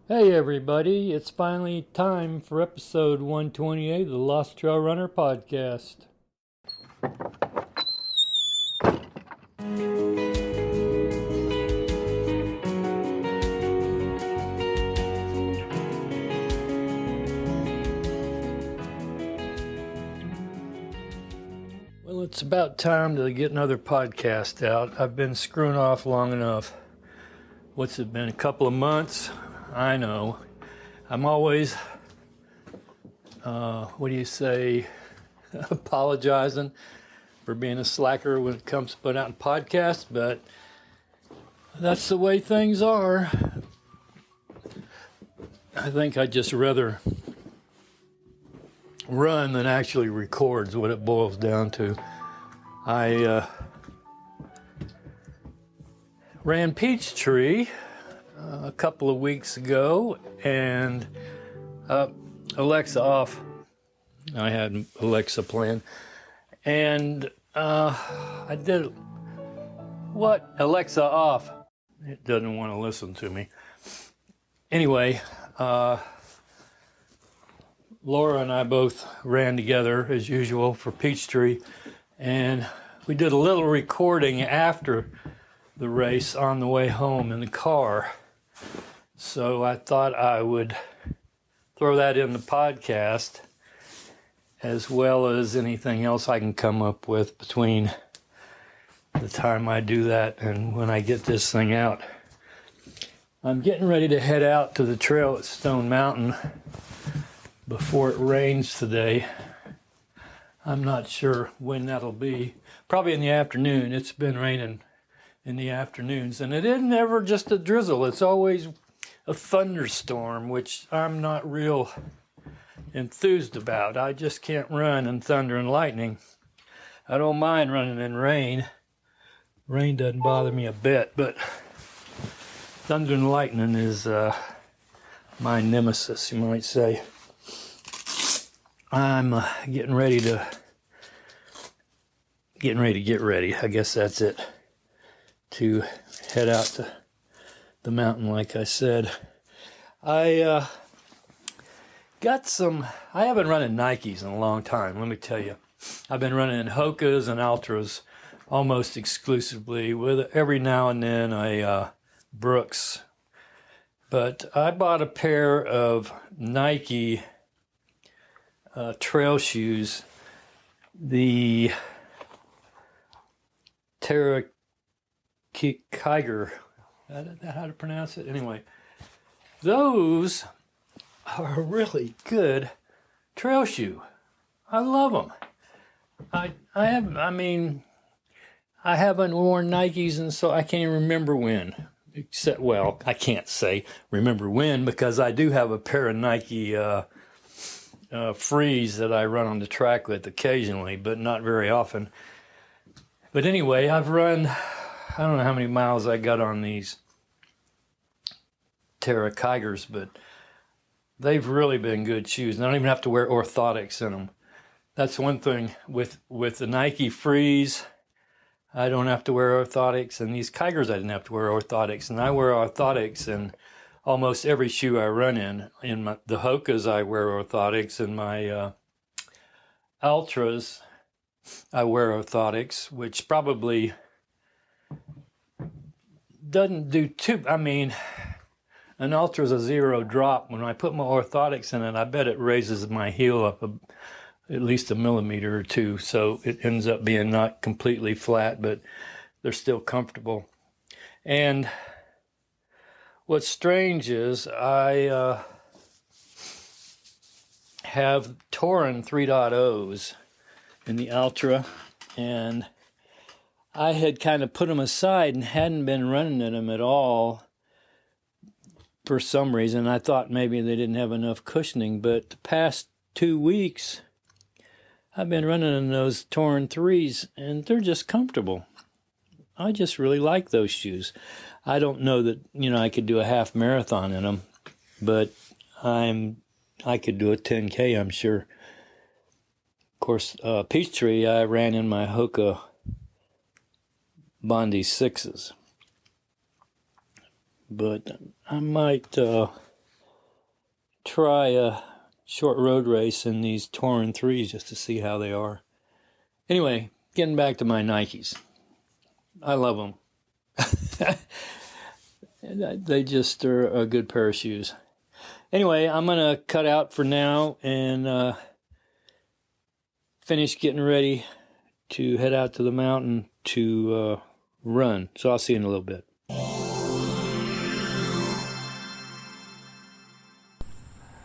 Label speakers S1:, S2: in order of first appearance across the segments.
S1: Hey everybody, it's finally time for episode 128 of the LostTrailRunner Podcast. Well, it's about time to get another podcast out. I've been screwing off long enough. What's it been, a couple of months? I know. I'm always, apologizing for being a slacker when it comes to putting out podcasts, but that's the way things are. I think I'd just rather run than actually record is what it boils down to. I ran Peachtree a couple of weeks ago, and Alexa off. I had Alexa playing, and I did what? Alexa off. It doesn't want to listen to me. Anyway, Laura and I both ran together as usual for Peachtree, and we did a little recording after the race on the way home in the car. So I thought I would throw that in the podcast, as well as anything else I can come up with between the time I do that and when I get this thing out. I'm getting ready to head out to the trail at Stone Mountain before it rains today. I'm not sure when that'll be. Probably in the afternoon. It's been raining in the afternoons, and it isn't ever just a drizzle. It's always a thunderstorm, which I'm not real enthused about. I just can't run in thunder and lightning. I don't mind running in rain. Rain doesn't bother me a bit, but thunder and lightning is my nemesis, you might say. I'm getting ready to get ready. I guess that's it. To head out to the mountain, like I said. I haven't run in Nikes in a long time, let me tell you. I've been running in Hokas and Outtros almost exclusively, with every now and then a Brooks. But I bought a pair of Nike trail shoes, the Terra Kiger. Is that how to pronounce it? Anyway, those are a really good trail shoe. I love them. I haven't worn Nikes, and so I can't even remember when. Except, well, I can't say remember when, because I do have a pair of Nike Frees that I run on the track with occasionally, but not very often. But anyway, I've run, I don't know how many miles I got on these Terra Kigers, but they've really been good shoes. And I don't even have to wear orthotics in them. That's one thing with the Nike Frees. I don't have to wear orthotics, and these Kigers I didn't have to wear orthotics, and I wear orthotics in almost every shoe I run in. In the Hokas I wear orthotics, in my Ultras I wear orthotics, which probably doesn't do too. I mean, an Ultra's a zero drop. When I put my orthotics in it, I bet it raises my heel up at least a millimeter or two, so it ends up being not completely flat, but they're still comfortable. And what's strange is I have Torin 3.0s in the Ultra, and I had kind of put them aside and hadn't been running in them at all for some reason. I thought maybe they didn't have enough cushioning, but the past 2 weeks I've been running in those Torin 3s, and they're just comfortable. I just really like those shoes. I don't know that, I could do a half marathon in them, but I could do a 10K, I'm sure. Of course, Peachtree, I ran in my Hoka Bondi 6s. But I might try a short road race in these Torn 3s just to see how they are. Anyway, getting back to my Nikes. I love them. They just are a good pair of shoes. Anyway, I'm going to cut out for now and finish getting ready to head out to the mountain to run. So I'll see you in a little bit.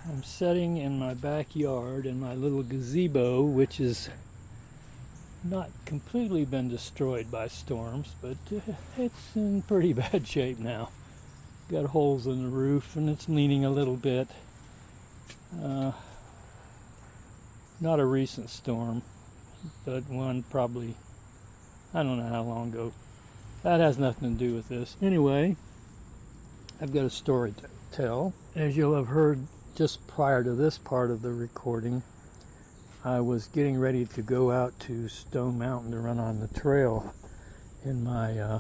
S1: I'm sitting in my backyard in my little gazebo, which is not completely been destroyed by storms, but it's in pretty bad shape now. Got holes in the roof and it's leaning a little bit. Not a recent storm, but one probably, I don't know how long ago. That has nothing to do with this. Anyway, I've got a story to tell. As you'll have heard just prior to this part of the recording, I was getting ready to go out to Stone Mountain to run on the trail in my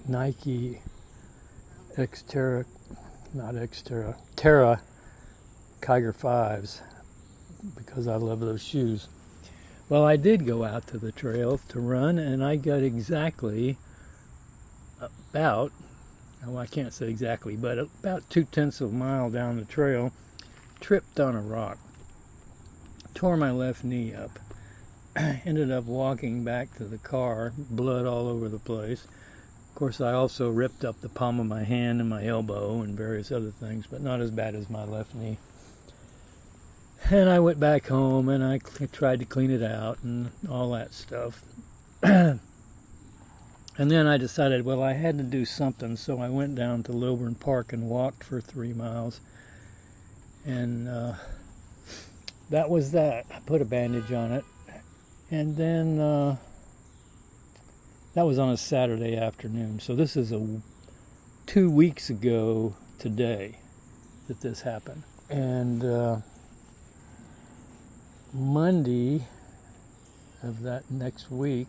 S1: Nike Terra Kiger 5s, because I love those shoes. Well, I did go out to the trail to run, and I got exactly about, well, I can't say exactly, but about 0.2 of a mile down the trail, tripped on a rock, tore my left knee up, ended up walking back to the car, blood all over the place. Of course, I also ripped up the palm of my hand and my elbow and various other things, but not as bad as my left knee. And I went back home and I tried to clean it out and all that stuff. And then I decided, well, I had to do something, so I went down to Lilburn Park and walked for 3 miles. And that was that. I put a bandage on it. And then that was on a Saturday afternoon. So this is 2 weeks ago today that this happened. And Monday of that next week,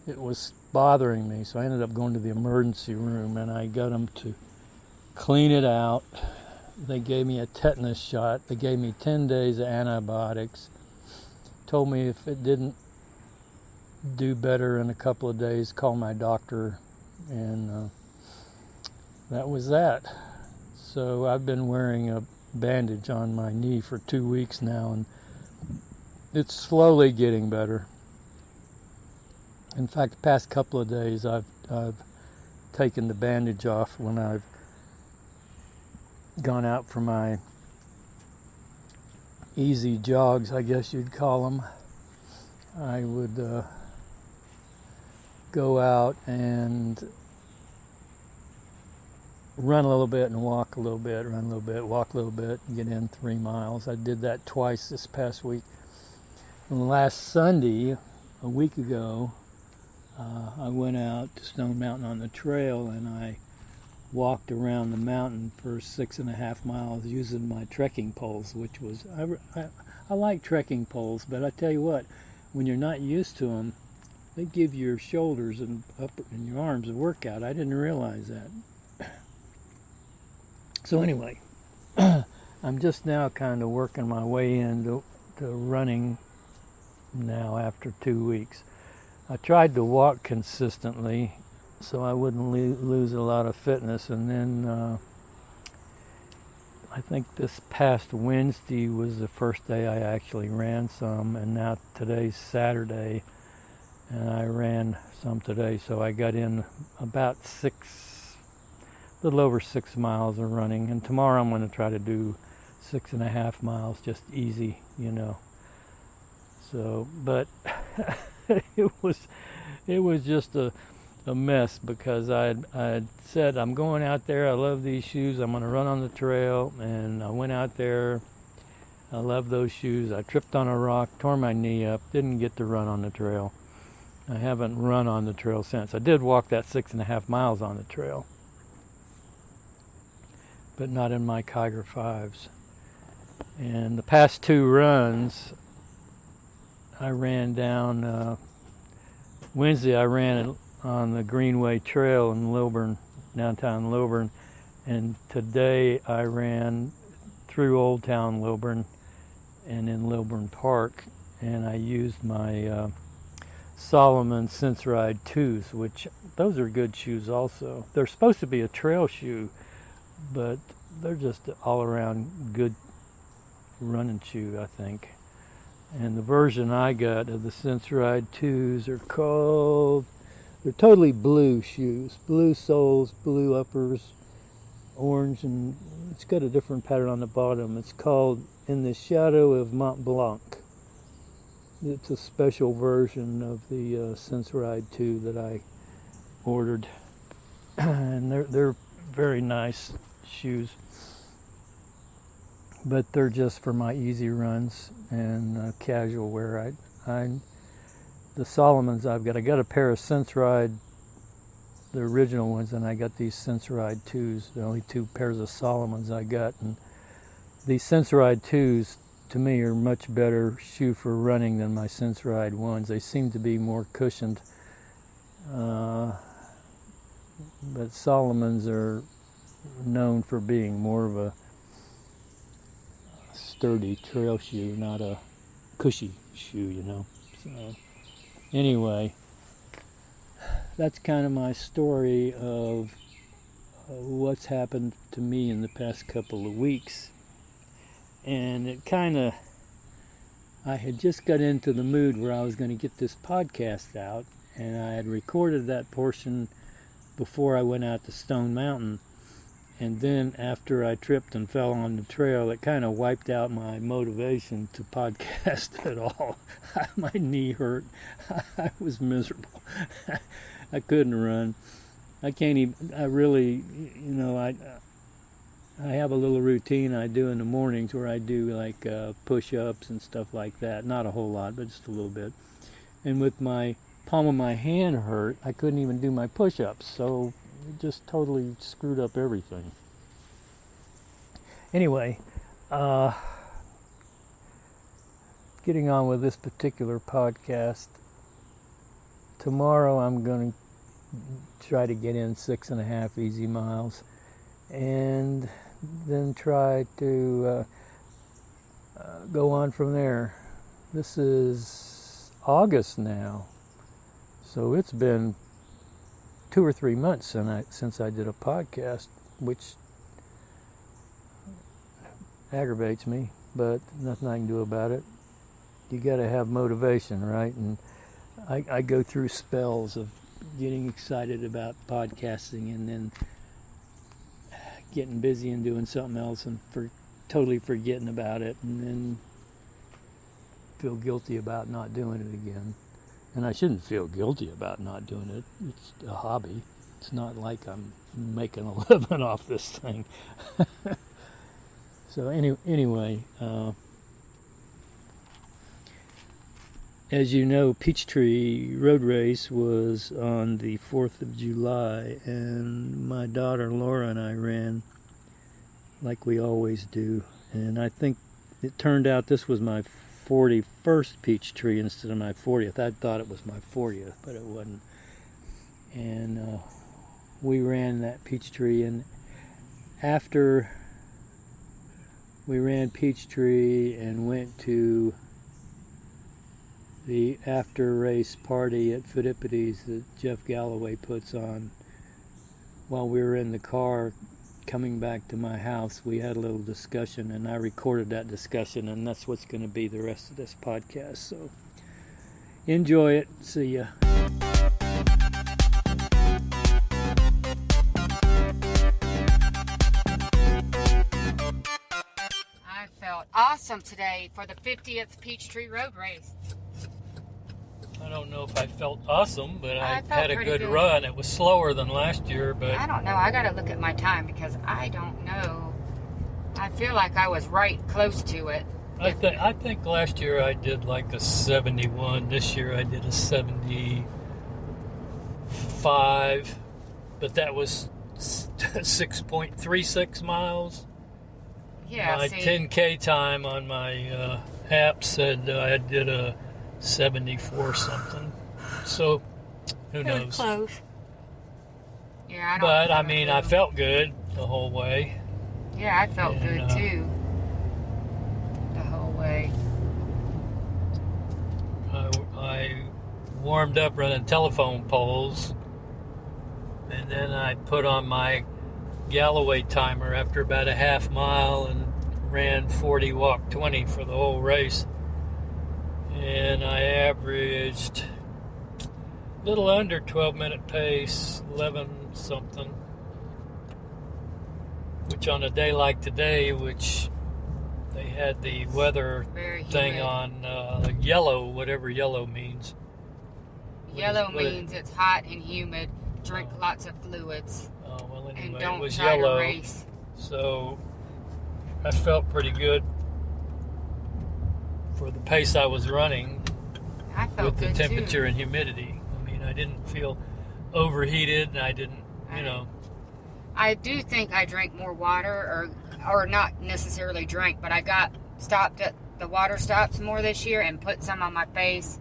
S1: it was bothering me. So I ended up going to the emergency room and I got them to clean it out. They gave me a tetanus shot. They gave me 10 days of antibiotics. Told me if it didn't do better in a couple of days, call my doctor, and that was that. So I've been wearing a bandage on my knee for 2 weeks now, and it's slowly getting better. In fact, the past couple of days I've taken the bandage off when I've gone out for my easy jogs, I guess you'd call them. I would go out and run a little bit and walk a little bit, run a little bit, walk a little bit, and get in 3 miles. I did that twice this past week. And last Sunday, a week ago, I went out to Stone Mountain on the trail and I walked around the mountain for 6.5 miles using my trekking poles, which was, I like trekking poles, but I tell you what, when you're not used to them, they give your shoulders and your arms a workout. I didn't realize that. So anyway, I'm just now kind of working my way into running now after 2 weeks. I tried to walk consistently so I wouldn't lose a lot of fitness, and then I think this past Wednesday was the first day I actually ran some, and now today's Saturday and I ran some today, so I got in about a little over 6 miles of running, and tomorrow I'm going to try to do 6.5 miles, just easy, you know. So, but it was just a mess, because I said, I'm going out there, I love these shoes, I'm going to run on the trail, and I went out there, I love those shoes. I tripped on a rock, tore my knee up, didn't get to run on the trail. I haven't run on the trail since. I did walk that 6.5 miles on the trail, but not in my Kiger 5s. And the past 2 runs, I ran down, Wednesday I ran on the Greenway Trail in Lilburn, downtown Lilburn, And today I ran through Old Town Lilburn and in Lilburn Park, and I used my Salomon Sensoride 2s, which those are good shoes also. They're supposed to be a trail shoe, but they're just all around good running shoe, I think. And the version I got of the Sensoride 2s are called, they're totally blue shoes, blue soles, blue uppers, orange, and it's got a different pattern on the bottom. It's called In the Shadow of Mont Blanc. It's a special version of the Sensoride 2 that I ordered, and they're very nice shoes, but they're just for my easy runs and casual wear. The Salomons I got a pair of Sensoride, the original ones, and I got these Sensoride 2s, the only two pairs of Salomons I got. And these Sensoride 2s, to me, are much better shoe for running than my Sensoride 1s. They seem to be more cushioned. But Salomons are known for being more of a sturdy trail shoe, not a cushy shoe, So, anyway, that's kind of my story of what's happened to me in the past couple of weeks. And it I had just got into the mood where I was going to get this podcast out, and I had recorded that portion before I went out to Stone Mountain. And then after I tripped and fell on the trail, it kind of wiped out my motivation to podcast at all. My knee hurt. I was miserable. I couldn't run. I can't even, I really, I have a little routine I do in the mornings where I do like push-ups and stuff like that. Not a whole lot, but just a little bit. And with my palm of my hand hurt, I couldn't even do my push-ups. So it just totally screwed up everything. Anyway, getting on with this particular podcast. Tomorrow I'm going to try to get in 6.5 easy miles, and then try to go on from there. This is August now, so it's been 2 or 3 months since I did a podcast, which aggravates me, but nothing I can do about it. You got to have motivation, right? And I go through spells of getting excited about podcasting and then getting busy and doing something else and totally forgetting about it, and then feel guilty about not doing it again. And I shouldn't feel guilty about not doing it. It's a hobby. It's not like I'm making a living off this thing. So anyway, as you know, Peachtree Road Race was on the 4th of July, and my daughter Laura and I ran like we always do. And I think it turned out this was my 41st Peachtree instead of my 40th. I thought it was my 40th, but it wasn't. And we ran that Peachtree, and after we ran Peachtree and went to the after-race party at Phidippides that Jeff Galloway puts on, while we were in the car coming back to my house, we had a little discussion, and I recorded that discussion, and that's what's going to be the rest of this podcast. So enjoy it. See ya.
S2: I felt awesome today for the 50th Peachtree Road Race.
S1: I don't know if I felt awesome, but I had a good
S2: good
S1: run. It was slower than last year, but
S2: I don't know. I got to look at my time because I don't know. I feel like I was right close to it.
S1: I think last year I did like a 71. This year I did a 75, but that was 6.36 miles.
S2: Yeah,
S1: my 10K time on my app said I did a 74 something. So who knows?
S2: Close. Yeah,
S1: But I mean, I felt good. the whole way.
S2: Yeah, I felt good too. The whole way.
S1: I warmed up running telephone poles, and then I put on my Galloway timer after about a half mile and ran 40, walk 20 for the whole race. And I averaged a little under 12-minute pace, 11 something, which on a day like today, which they had the weather thing on yellow, whatever yellow means.
S2: Yellow means it's hot and humid. Drink lots of fluids.
S1: Oh, well, anyway,
S2: and don't
S1: it was
S2: try
S1: yellow.
S2: To race.
S1: So I felt pretty good for the pace I was running.
S2: I felt
S1: with the
S2: good
S1: temperature
S2: too.
S1: and humidity. I mean, I didn't feel overheated, and I didn't,
S2: I do think I drank more water, or not necessarily drank, but I got stopped at the water stops more this year and put some on my face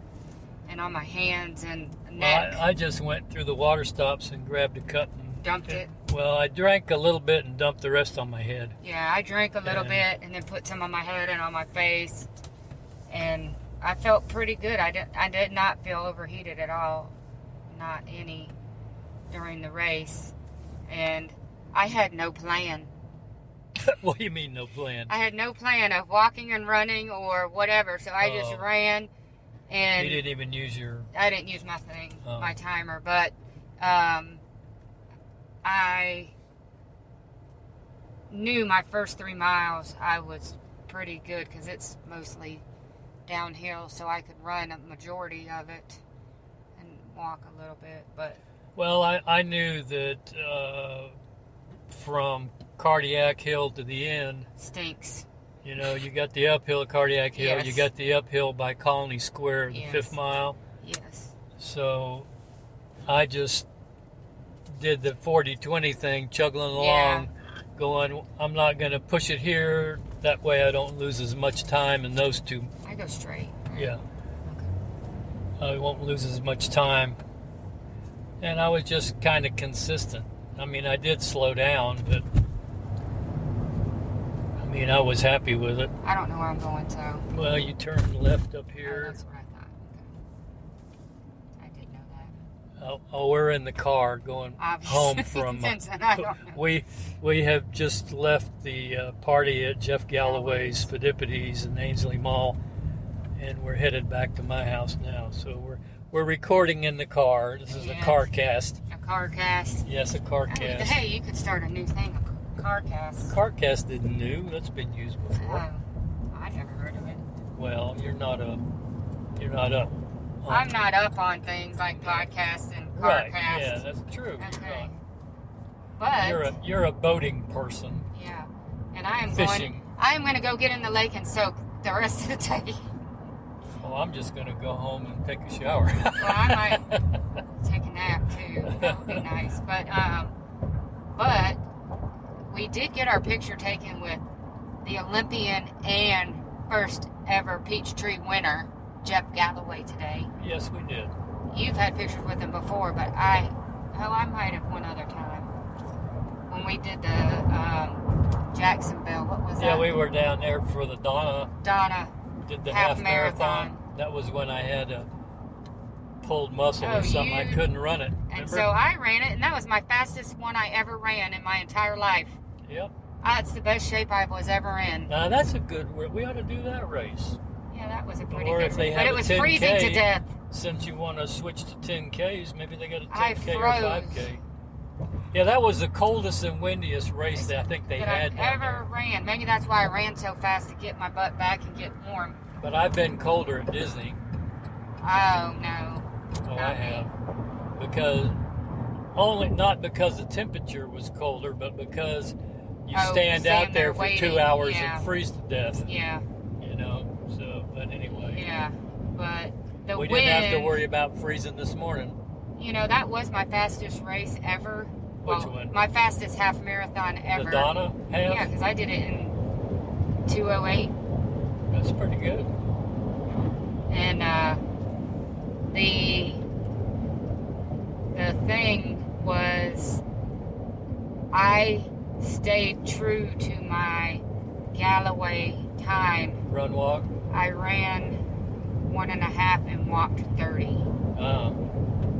S2: and on my hands and neck.
S1: Well, I just went through the water stops and grabbed a cup and
S2: dumped it.
S1: Well, I drank a little bit and dumped the rest on my head.
S2: Yeah, I drank a little bit and then put some on my head and on my face, and I felt pretty good. I did not feel overheated at all, not any, during the race, and I had no plan.
S1: What do you mean, no plan?
S2: I had no plan of walking and running or whatever, so I just ran. And
S1: you didn't even use your...
S2: I didn't use my thing, my timer, but I knew my first 3 miles I was pretty good because it's mostly downhill, so I could run a majority of it and walk a little bit. But
S1: well, I knew that from Cardiac Hill to the end
S2: stinks.
S1: You know, you got the uphill at Cardiac Hill.
S2: Yes.
S1: You got the uphill by Colony Square, the 5th mile.
S2: Yes.
S1: So I just did the 40-20 thing, chugging along, going, I'm not going to push it here. That way I don't lose as much time in those two.
S2: I go straight. Right?
S1: Yeah.
S2: Okay.
S1: I won't lose as much time. And I was just kind of consistent. I mean, I did slow down, but I mean, I was happy with it.
S2: I don't know where I'm going to.
S1: Well, you turn left up here.
S2: Oh, that's what I thought. Okay. I did know that.
S1: Oh, we're in the car going home from.
S2: I don't know.
S1: We have just left the party at Jeff Galloway's Fidipides in Ainsley Mall, and we're headed back to my house now. So we're recording in the car. This is a car cast.
S2: A car cast.
S1: Yes, a car cast.
S2: Hey, you could start a new thing. Car cast.
S1: Car cast isn't new. That's been used before.
S2: I never heard of it.
S1: Well, you're not up.
S2: I'm not up on things like podcasts and car casts.
S1: Yeah, that's true.
S2: Okay. But
S1: you're a boating person.
S2: Yeah, and I am
S1: fishing.
S2: I am going to go get in the lake and soak the rest of the day.
S1: Well, I'm just going to go home and take a shower.
S2: Well, I might take a nap too. That would be nice. But we did get our picture taken with the Olympian and first ever Peachtree winner, Jeff Galloway, today.
S1: Yes, we did.
S2: You've had pictures with him before, but I might have one other time. When we did the Jacksonville, what was that?
S1: Yeah, we were down there for the Donna. Did the half marathon. That was when I had a pulled muscle or something. I couldn't run it. Remember?
S2: And so I ran it, and that was my fastest one I ever ran in my entire life.
S1: Yep.
S2: That's the best shape I was ever in.
S1: Now that's a good. We ought to do that race.
S2: Yeah, that was a pretty
S1: or
S2: good
S1: if they
S2: race.
S1: have
S2: But it was freezing to death.
S1: Since you want to switch to 10Ks, maybe they got a 10K
S2: I froze.
S1: or 5K. Yeah, that was the coldest and windiest race that I think they had
S2: that I ever ran. Maybe that's why I ran so fast, to get my butt back and get warm.
S1: But I've been colder at Disney.
S2: Oh, no.
S1: Oh, I have. Because, not because the temperature was colder, but because you stand out there for
S2: waiting.
S1: 2 hours and freeze to death.
S2: Yeah.
S1: You know, so, but anyway.
S2: Yeah, but the
S1: we
S2: wind...
S1: didn't have to worry about freezing this morning.
S2: You know, that was my fastest race ever.
S1: Which one?
S2: My fastest half marathon ever.
S1: The Donna half?
S2: Yeah, because I did it in 2:08.
S1: That's pretty good.
S2: And the thing was, I stayed true to my Galloway time.
S1: Run, walk?
S2: I ran 1.5 and walked 30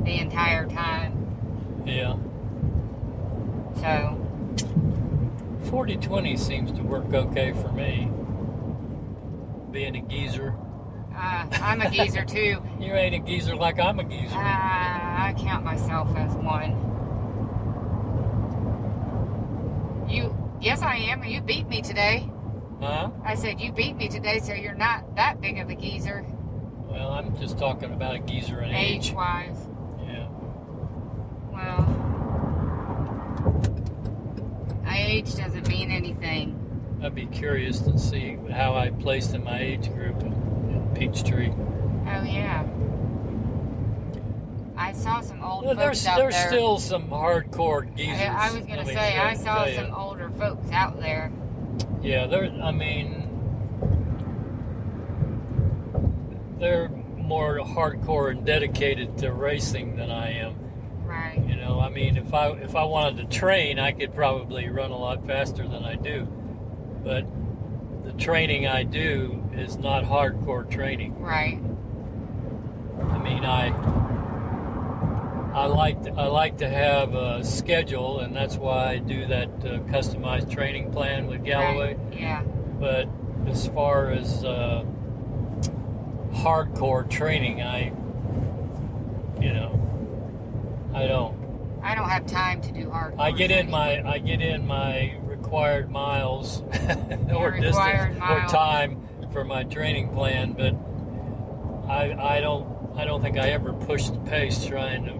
S2: the entire time.
S1: Yeah.
S2: So
S1: 40-20 seems to work okay for me. Being a geezer.
S2: I'm a geezer too.
S1: You ain't a geezer like I'm a geezer.
S2: I count myself as one. Yes, I am. You beat me today.
S1: Huh?
S2: I said you beat me today, so you're not that big of a geezer.
S1: Well, I'm just talking about a geezer in age.
S2: Age-wise.
S1: Yeah.
S2: Well, age doesn't mean anything.
S1: I'd be curious to see how I placed in my age group in Peachtree.
S2: Oh, yeah. I saw some old folks
S1: There's
S2: out there.
S1: still some hardcore geezers.
S2: I was going to say, I saw some older folks out there.
S1: Yeah, they're more hardcore and dedicated to racing than I am.
S2: Right.
S1: You know, I mean, if I wanted to train, I could probably run a lot faster than I do. But the training I do is not hardcore training.
S2: Right.
S1: I mean, I like to have a schedule, and that's why I do that customized training plan with Galloway.
S2: Right. Yeah.
S1: But as far as hardcore training, I don't
S2: have time to do hardcore.
S1: I get in my required miles or distance or time for my training plan, but I don't think I ever pushed the pace trying to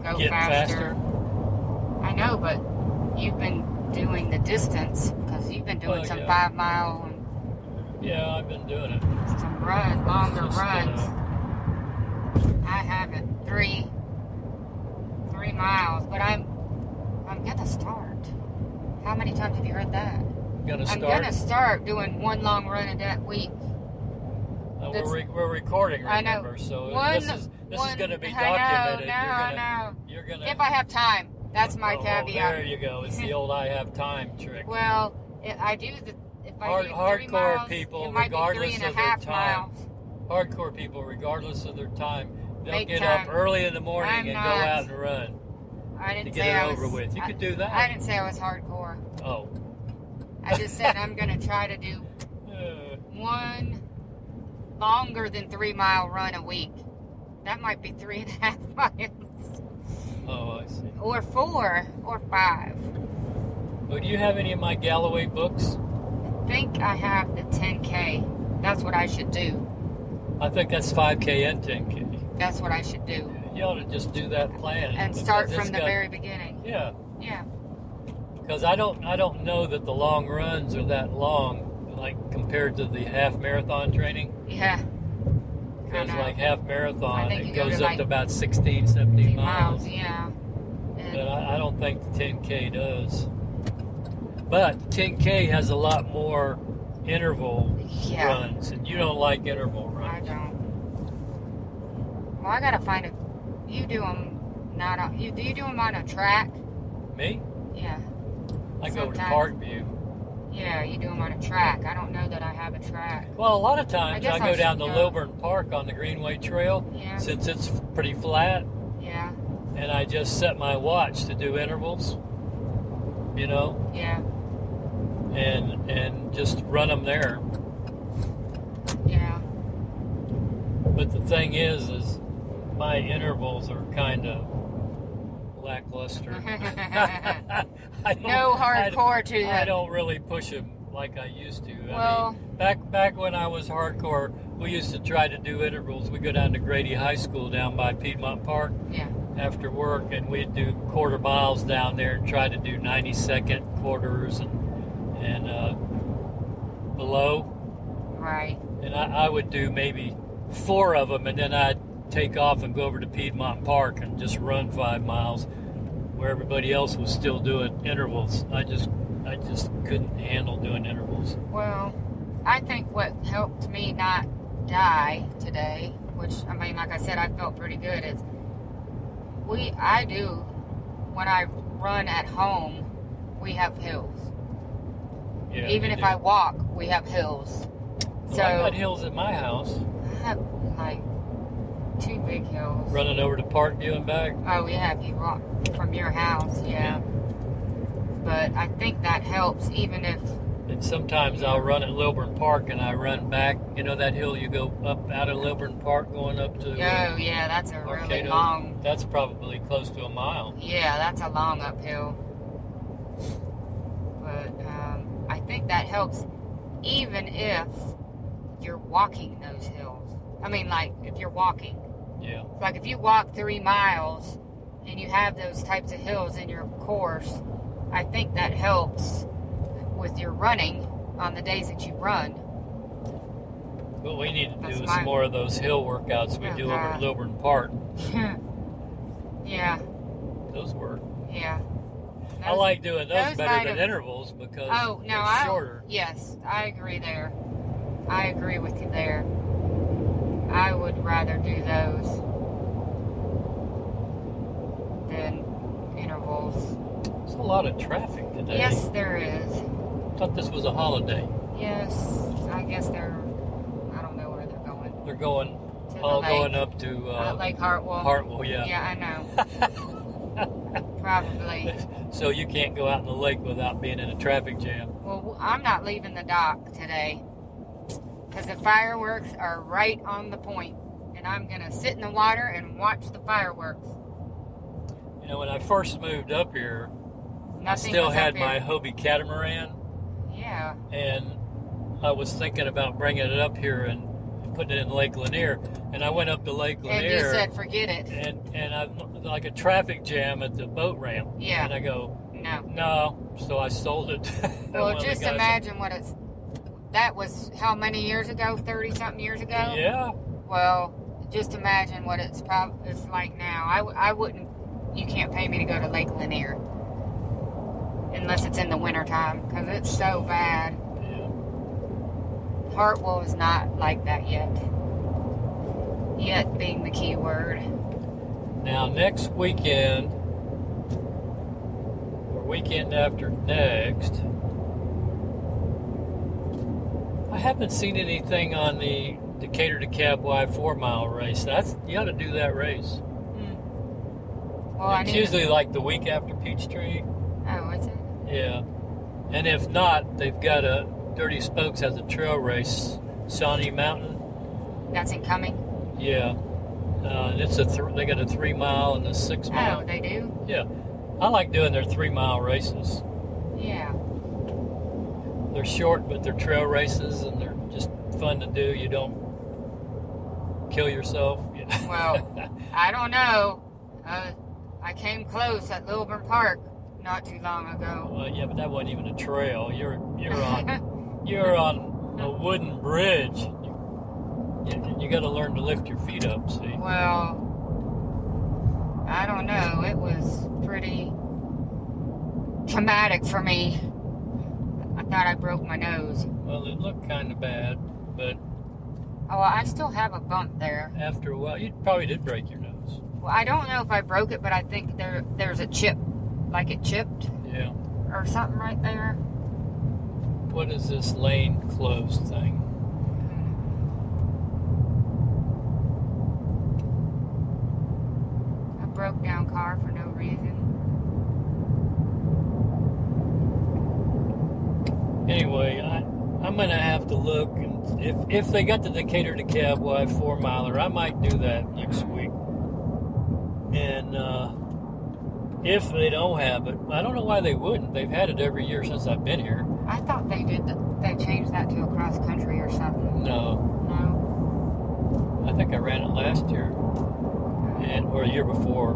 S2: go
S1: get faster.
S2: I know, but you've been doing the distance because you've been doing 5 mile and
S1: yeah, I've been doing it.
S2: Some longer runs. I haven't 3 miles, but I'm gonna start. How many times have you heard that? I'm gonna start doing one long run a that week.
S1: We're recording, remember?
S2: I know.
S1: So this is going to be documented.
S2: I know. If I have time, that's my caveat.
S1: There you go. It's the old "I have time" trick.
S2: Well, I do the. If I do 3
S1: hardcore
S2: miles,
S1: people,
S2: it might
S1: regardless
S2: be 3.5
S1: of their time.
S2: miles.
S1: Hardcore people, regardless of their time, they'll
S2: Make
S1: get
S2: time.
S1: up early in the morning
S2: I'm
S1: and
S2: not.
S1: go out and run
S2: I didn't
S1: to
S2: say
S1: get
S2: I
S1: it
S2: was,
S1: over with. You could do that.
S2: I didn't say I was hardcore.
S1: Oh.
S2: I just said I'm going to try to do one longer than 3 mile run a week. That might be 3.5 miles.
S1: Oh, I see.
S2: Or 4 or 5.
S1: Well, do you have any of my Galloway books?
S2: I think I have the 10K. That's what I should do.
S1: I think that's 5K and 10K.
S2: That's what I should do.
S1: You ought to just do that plan.
S2: And start from the very beginning.
S1: Yeah.
S2: Yeah.
S1: Because I don't know that the long runs are that long, like compared to the half marathon training.
S2: Yeah.
S1: Because like half marathon, it goes
S2: to
S1: up to about 16, 17 miles.
S2: Yeah.
S1: But I don't think the 10K does. But 10K has a lot more interval runs, and you don't like interval runs.
S2: I don't. Well, I gotta find you do them not on. Do you do them on a track?
S1: Me?
S2: Yeah.
S1: I go to Parkview.
S2: Yeah, you do them on a track. I don't know that I have a track.
S1: Well, a lot of times I go down to
S2: go.
S1: Lilburn Park on the Greenway Trail, since it's pretty flat.
S2: Yeah.
S1: And I just set my watch to do intervals, you know?
S2: Yeah.
S1: And just run them there.
S2: Yeah.
S1: But the thing is my intervals are kind of lackluster.
S2: No hardcore to them.
S1: I don't really push them like I used to.
S2: Well,
S1: I mean, back when I was hardcore, we used to try to do intervals. We'd go down to Grady High School down by Piedmont Park after work, and we'd do quarter miles down there and try to do 90-second quarters and below.
S2: Right.
S1: And I would do maybe 4 of them, and then I'd take off and go over to Piedmont Park and just run 5 miles where everybody else was still doing intervals. I just couldn't handle doing intervals.
S2: Well, I think what helped me not die today, which, I mean, like I said, I felt pretty good, is I do when I run at home we have hills.
S1: Yeah,
S2: Even if I walk, we have hills.
S1: Well,
S2: So
S1: I got hills at my house.
S2: I have like 2 big hills.
S1: Running over to Parkview and back.
S2: Oh yeah, if you walk from your house, yeah. But I think that helps, even if.
S1: And sometimes I'll run at Lilburn Park and I run back. You know that hill you go up out of Lilburn Park going up to.
S2: Oh yeah, that's a really
S1: Arcado?
S2: long.
S1: That's probably close to a mile.
S2: Yeah, that's a long uphill. But I think that helps, even if you're walking those hills. I mean, like if you're walking.
S1: Yeah.
S2: Like if you walk 3 miles and you have those types of hills in your course, I think that helps with your running on the days that you run.
S1: What we need to
S2: That's
S1: do is
S2: my-
S1: more of those hill workouts we do over at Lilburn Park.
S2: Yeah,
S1: Those work.
S2: yeah.
S1: I like doing those
S2: those
S1: better
S2: might
S1: than
S2: have-
S1: intervals because
S2: I
S1: shorter.
S2: Yes, I agree there. I agree with you there. I would rather do those than intervals.
S1: There's a lot of traffic today.
S2: Yes, there is.
S1: I thought this was a holiday.
S2: Yes, I guess I don't know where they're going.
S1: They're going,
S2: To the
S1: all
S2: lake.
S1: going up to
S2: Lake Hartwell.
S1: Hartwell, yeah.
S2: Yeah, I know. Probably.
S1: So you can't go out in the lake without being in a traffic jam.
S2: Well, I'm not leaving the dock today because the fireworks are right on the point, and I'm going to sit in the water and watch the fireworks.
S1: You know, when I first moved up here, I
S2: Nothing
S1: still
S2: was up
S1: had my
S2: here.
S1: Hobie catamaran,
S2: Yeah.
S1: and I was thinking about bringing it up here and putting it in Lake Lanier. And I went up to Lake
S2: And
S1: Lanier.
S2: you said forget it.
S1: And I like a traffic jam at the boat ramp.
S2: Yeah.
S1: And I go,
S2: No.
S1: no. So I sold it.
S2: Well,
S1: One of the
S2: just
S1: guys-
S2: imagine what it's. That was how many years ago? 30-something years ago?
S1: Yeah.
S2: Well, just imagine what it's like now. I wouldn't. You can't pay me to go to Lake Lanier unless it's in the wintertime because it's so bad.
S1: Yeah.
S2: Hartwell is not like that yet. Yet being the key word.
S1: Now next weekend, or weekend after next, I haven't seen anything on the Decatur to Cabway 4-mile race. You ought to do that race.
S2: Well,
S1: It's usually like the week after Peachtree.
S2: Oh, is it?
S1: Yeah. And if not, they've got a Dirty Spokes has a trail race, Shawnee Mountain.
S2: That's incoming?
S1: Yeah. And it's they got a 3-mile and a 6-mile.
S2: Oh, they do?
S1: Yeah. I like doing their 3-mile races.
S2: Yeah.
S1: They're short, but they're trail races, and they're just fun to do. You don't kill yourself.
S2: Well, I don't know. I came close at Lilburn Park not too long ago.
S1: Well, yeah, but that wasn't even a trail. You're on a wooden bridge. You got to learn to lift your feet up. See?
S2: Well, I don't know. It was pretty traumatic for me. I thought I broke my nose.
S1: Well, it looked kind of bad, but
S2: Oh, well, I still have a bump there.
S1: after a while, you probably did break your nose.
S2: Well, I don't know if I broke it, but I think there's a chip, like it chipped
S1: Yeah.
S2: or something right there.
S1: What is this lane closed thing?
S2: A broke down car for no reason.
S1: Anyway, I'm gonna have to look, and if they got the Decatur to Cabway 4-miler, I might do that next week. And if they don't have it, I don't know why they wouldn't. They've had it every year since I've been here.
S2: I thought they changed that to a cross country or something.
S1: No,
S2: No.
S1: I think I ran it last year, or the year before.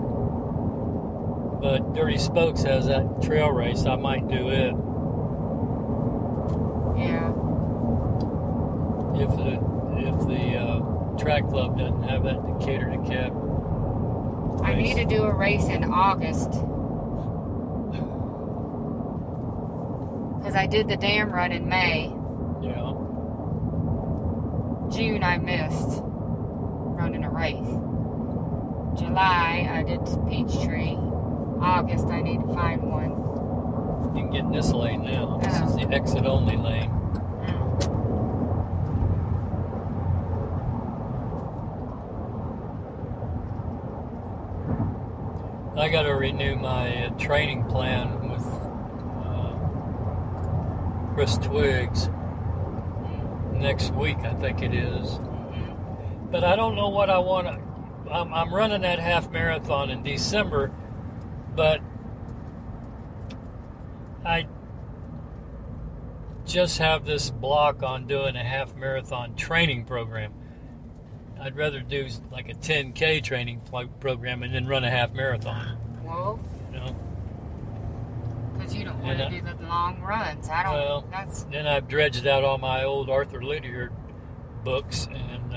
S1: But Dirty Spokes has that trail race. I might do it
S2: Yeah.
S1: if the track club doesn't have that Decatur to Cab.
S2: I need to do a race in August. Because I did the dam run in May.
S1: Yeah.
S2: June I missed running a race. July I did Peachtree. August I need to find one.
S1: You can get in this lane now. This is the exit only lane. I got to renew my training plan with Chris Twiggs next week, I think it is. But I don't know what I want to. I'm running that half marathon in December, but I just have this block on doing a half marathon training program. I'd rather do like a 10K training program and then run a half marathon.
S2: Well,
S1: you know,
S2: because you don't want to do the long runs. I don't.
S1: Well,
S2: that's.
S1: Then I've dredged out all my old Arthur Lydiard books, and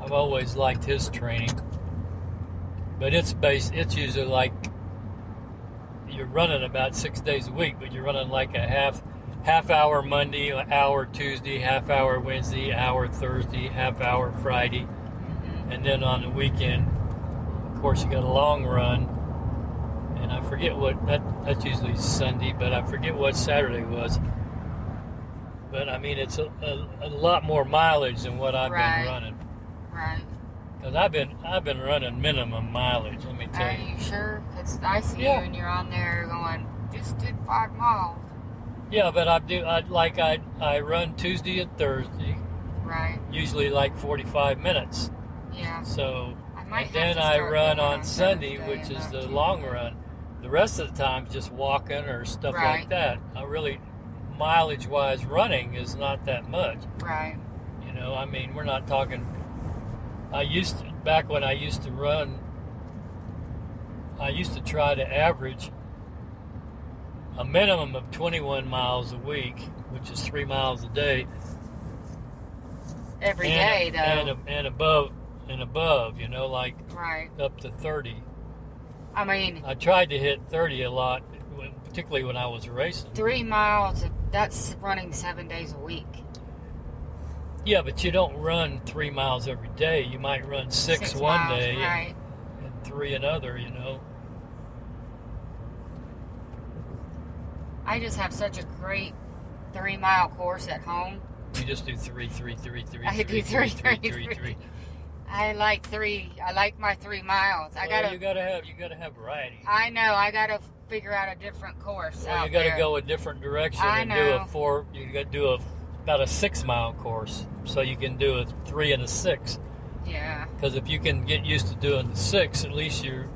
S1: I've always liked his training. But it's usually like you're running about 6 days a week, but you're running like a half hour Monday, hour Tuesday, half hour Wednesday, hour Thursday, half hour Friday, and then on the weekend, of course, you got a long run, and I forget what that's usually Sunday, but I forget what Saturday was. But I mean, it's a lot more mileage than what I've been running.
S2: Right.
S1: Because I've been running minimum mileage. Let me tell you.
S2: Are you sure? Because I see you and you're on there going, just did 5 miles.
S1: Yeah, but I run Tuesday and Thursday.
S2: Right.
S1: Usually like 45 minutes.
S2: Yeah.
S1: So, and then I run on Sunday, which is the long run. The rest of the time is just walking or stuff like that. I really, mileage-wise, running is not that much.
S2: Right.
S1: You know, I mean, we're not talking. Back when I used to run, I used to try to average a minimum of 21 miles a week, which is 3 miles a day.
S2: Every day, though.
S1: And above, you know, like up to 30.
S2: I mean,
S1: I tried to hit 30 a lot, particularly when I was racing.
S2: 3 miles, that's running 7 days a week.
S1: Yeah, but you don't run 3 miles every day. You might run 6 one
S2: miles,
S1: day and 3 another, you know.
S2: I just have such a great 3 mile course at home.
S1: You just do 3.
S2: I do 3. I like 3. I like my 3 miles. You gotta have variety. I know. I gotta figure out a different course.
S1: Well, you gotta go a different direction and do a 4. You gotta do about a 6 mile course, so you can do a 3 and a 6.
S2: Yeah.
S1: Because if you can get used to doing the 6, at least you're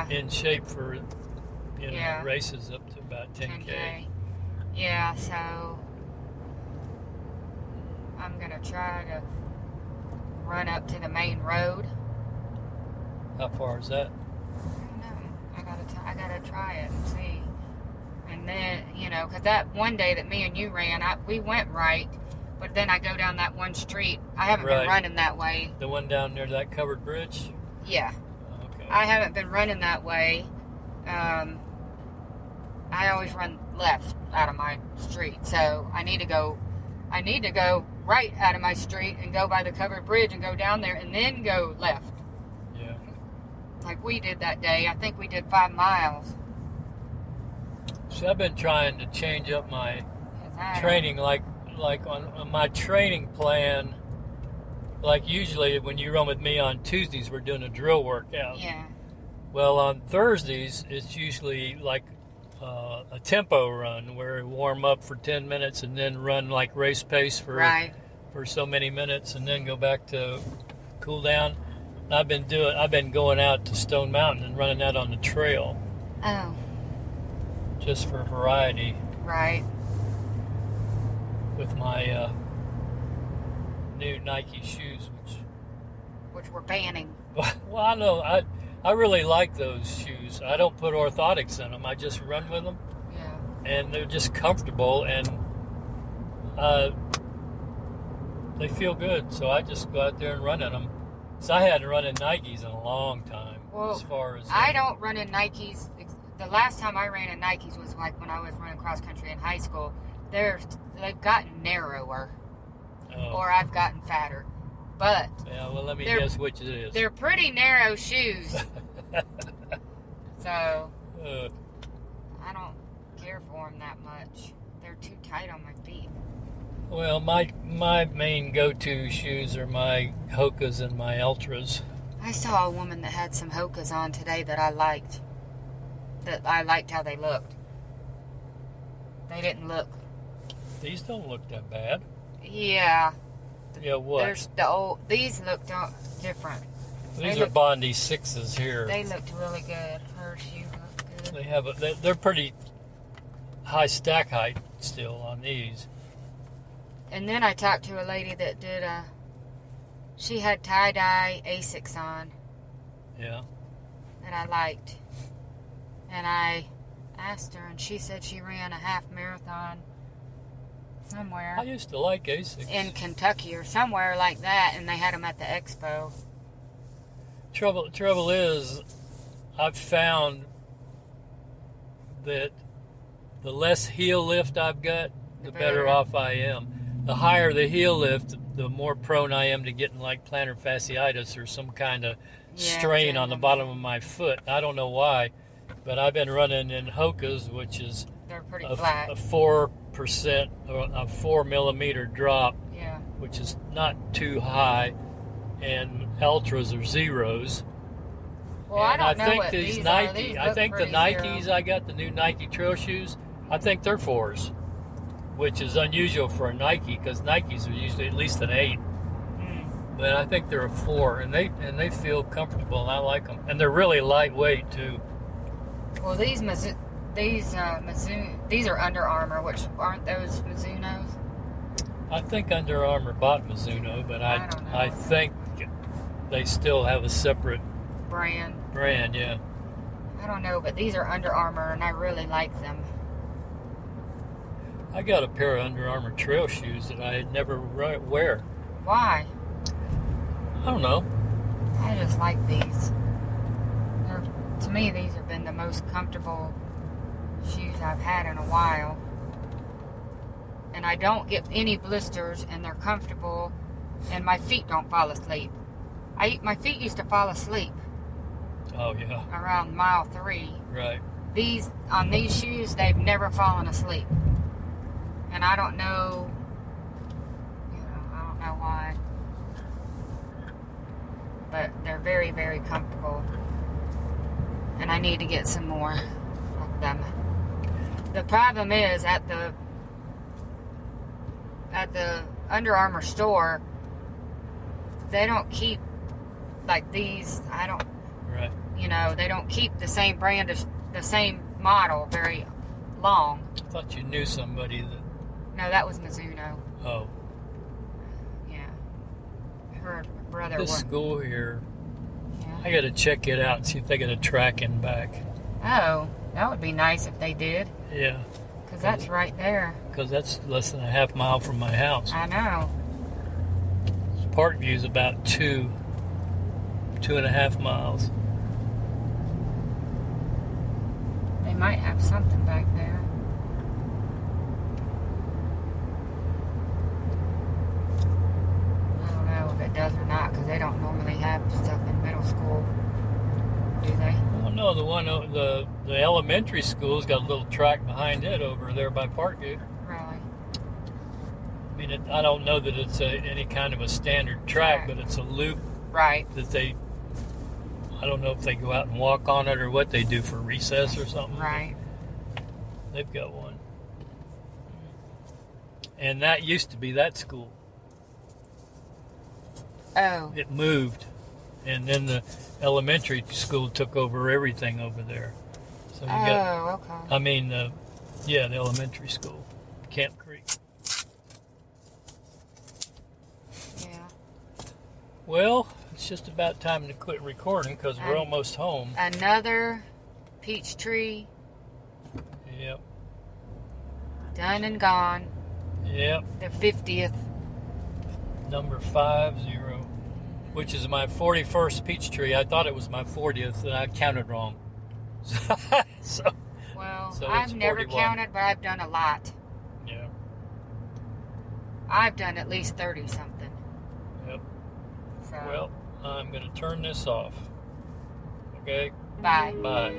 S1: in shape for races up to about 10K.
S2: Yeah. So I'm gonna try to run up to the main road.
S1: How far is that?
S2: I don't know. I gotta try it and see. And then, you know, because that one day that me and you ran, we went right, but then I go down that one street. I haven't been running that way.
S1: The one down near that covered bridge?
S2: Yeah.
S1: Okay.
S2: I haven't been running that way. I always run left out of my street, so I need to go right out of my street and go by the covered bridge and go down there and then go left.
S1: Yeah.
S2: Like we did that day. I think we did 5 miles.
S1: So I've been trying to change up my training, like on my training plan. Like usually when you run with me on Tuesdays, we're doing a drill workout.
S2: Yeah.
S1: Well, on Thursdays, it's usually like a tempo run where we warm up for 10 minutes and then run like race pace for so many minutes and then go back to cool down. I've been going out to Stone Mountain and running that on the trail.
S2: Oh.
S1: Just for variety.
S2: Right.
S1: With my new Nike shoes,
S2: which we're banning.
S1: Well, I know. I really like those shoes. I don't put orthotics in them. I just run with them.
S2: Yeah.
S1: And they're just comfortable and they feel good. So I just go out there and run in them. So I hadn't run in Nikes in a long time.
S2: Well,
S1: as far as
S2: I don't run in Nikes. The last time I ran in Nikes was like when I was running cross country in high school. They've gotten narrower, or I've gotten fatter. But
S1: yeah, well, let me guess which it is.
S2: They're pretty narrow shoes. So care for them that much. They're too tight on my feet.
S1: Well, my main go-to shoes are my Hokas and my Ultras.
S2: I saw a woman that had some Hokas on today that I liked. That I liked how they looked. They didn't look.
S1: These don't look that bad.
S2: Yeah.
S1: Yeah, what?
S2: There's these looked different.
S1: These are Bondi 6s here.
S2: They looked really good. Her shoes looked good.
S1: They're pretty high stack height still on these.
S2: And then I talked to a lady that did she had tie-dye Asics on.
S1: Yeah.
S2: That I liked. And I asked her, and she said she ran a half marathon somewhere.
S1: I used to like Asics.
S2: In Kentucky or somewhere like that, and they had them at the expo.
S1: Trouble is, I've found that the less heel lift I've got, the better off I am. The higher the heel lift, the more prone I am to getting like plantar fasciitis or some kind of strain on the bottom of my foot. I don't know why, but I've been running in Hokas, which is
S2: they're pretty flat.
S1: A 4% or a 4 millimeter drop,
S2: yeah,
S1: which is not too high, and Ultras are zeros.
S2: Well,
S1: and
S2: I don't know
S1: think
S2: what
S1: these
S2: are.
S1: Nike,
S2: These
S1: I think the
S2: pretty
S1: Nikes
S2: zero.
S1: I got, the new Nike trail shoes, I think they're 4s, which is unusual for a Nike because Nikes are usually at least an 8. But I think they're a 4, and they feel comfortable, and I like them, and they're really lightweight too.
S2: Well, these are Under Armour, which aren't those Mizunos?
S1: I think Under Armour bought Mizuno, but
S2: I don't know.
S1: I think they still have a separate
S2: Brand,
S1: yeah.
S2: I don't know, but these are Under Armour, and I really like them.
S1: I got a pair of Under Armour trail shoes that I never wear.
S2: Why?
S1: I don't know.
S2: I just like these. To me, these have been the most comfortable shoes I've had in a while. And I don't get any blisters, and they're comfortable, and my feet don't fall asleep. My feet used to fall asleep.
S1: Oh, yeah.
S2: Around mile 3.
S1: Right.
S2: On these shoes, they've never fallen asleep. And I don't know, I don't know why. But they're very, very comfortable. And I need to get some more of them. The problem is at the Under Armour store, they don't keep like these.
S1: Right.
S2: They don't keep the same brand as the same model very long.
S1: I thought you knew somebody that.
S2: No, that was Mizuno.
S1: Oh.
S2: Yeah. Her brother.
S1: This school here.
S2: Yeah.
S1: I got to check it out and see if they got a tracking back.
S2: Oh, that would be nice if they did.
S1: Yeah.
S2: Because that's right there.
S1: Because that's less than a half mile from my house.
S2: I know.
S1: Parkview's about 2.5 miles.
S2: They might have something back there. I don't know if it does or not, because they don't normally have stuff in middle school, do they?
S1: Oh no, the elementary school's got a little track behind it over there by Parkview.
S2: Really?
S1: I mean, I don't know that it's any kind of a standard track, but it's a loop.
S2: Right.
S1: That I don't know if they go out and walk on it or what they do for recess or something.
S2: Right.
S1: They've got one. And that used to be that school.
S2: Oh.
S1: It moved. And then the elementary school took over everything over there. So you got,
S2: okay.
S1: I mean, the elementary school, Camp Creek.
S2: Yeah.
S1: Well, it's just about time to quit recording because we're almost home.
S2: Another Peachtree.
S1: Yep.
S2: Done and gone.
S1: Yep.
S2: The 50th.
S1: Number 50, which is my 41st Peachtree. I thought it was my 40th, and I counted wrong. So
S2: I've never
S1: 41.
S2: counted, but I've done a lot.
S1: Yeah.
S2: I've done at least 30-something.
S1: Yep.
S2: So.
S1: Well, I'm going to turn this off. Okay?
S2: Bye.
S1: Bye.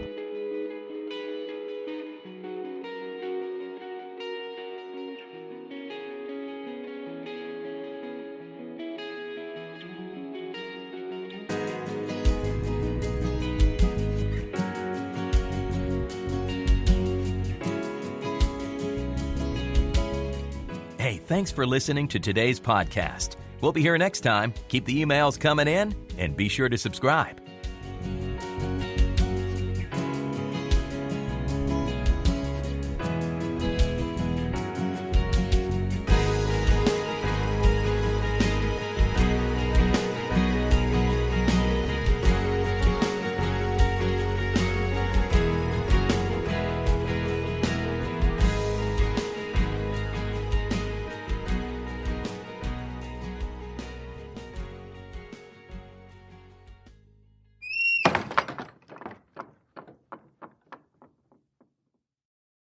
S3: Hey, thanks for listening to today's podcast. We'll be here next time. Keep the emails coming in and be sure to subscribe.